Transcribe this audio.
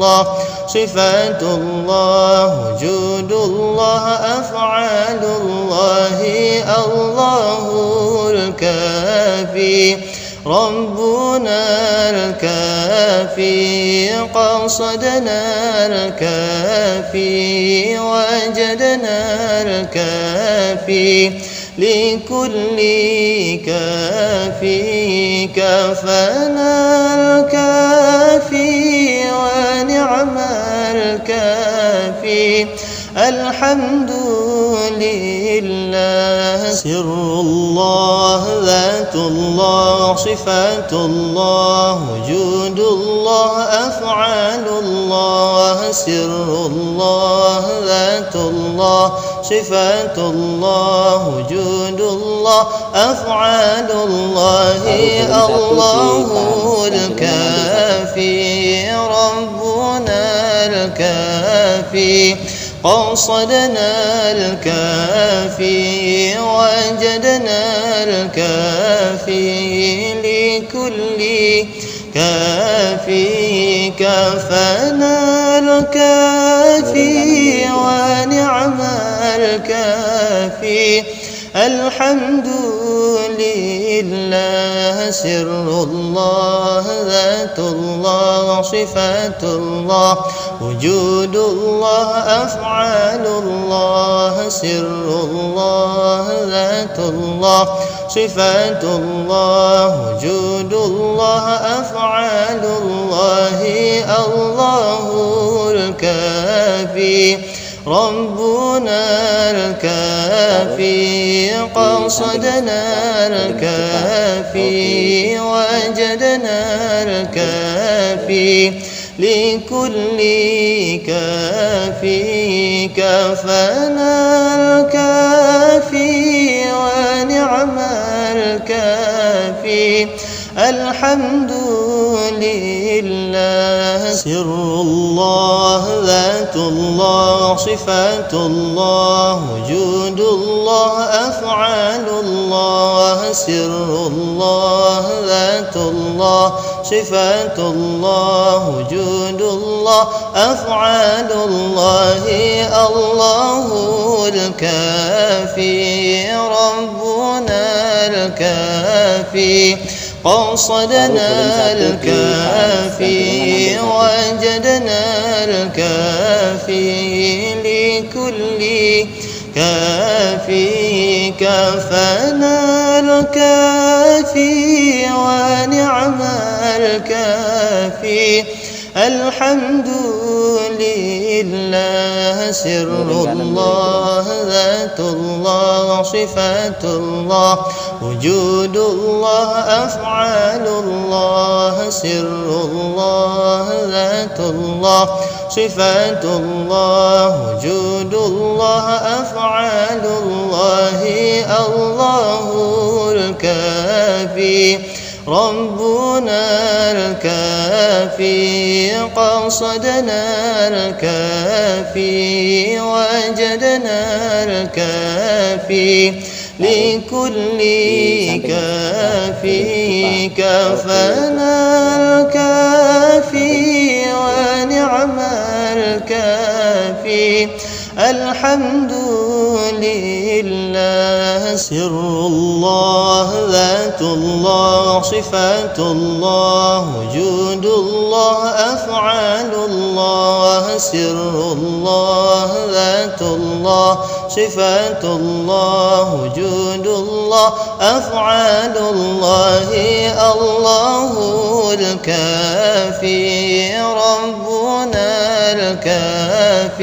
الله صفات الله وجود الله أفعال الله الله الكافي ربنا الكافي قصدنا الكافي وجدنا الكافي لكل كافي كفانا الكافي ونعم الكافي الحمد لله سر الله ذات الله صفات الله وجود الله أفعال الله سر الله ذات الله صفات الله وجود الله أفعال الله الله الكافي ربنا الكافي قصدنا الكافي وجدنا الكافي لكل كافي كفانا الكافي ونعم الكافي الحمد لله سر الله ذات الله صفات الله وجود الله أفعال الله سر الله ذات الله صفات الله وجود الله أفعال الله الله الكافي ربنا الكافي قصدنا الكافي وجدنا الكافي لكل كافي كفانا الكافي ونعم الكافي الحمد لله سر الله ذات الله صفات الله وجود الله أفعال الله سر الله ذات الله صفات الله وجود الله أفعال الله الله الكافي ربنا الكافي قصدنا الكافي وجدنا الكافي لكل كافي كفانا الكافي ونعم الكافي الحمد لله سر الله ذات الله صفات الله وجود الله أفعال الله سر الله ذات الله صفات الله وجود الله أفعال الله الله الكافي ربنا الكافي قصدنا الكافي وجدنا الكافي لكل كافي كفانا الكافي ونعم الكافي الحمد لله سر الله ذات الله صفات الله وجود الله أفعال الله سر الله ذات الله صفات الله وجود الله أفعال الله الله الكافي ربنا الكافي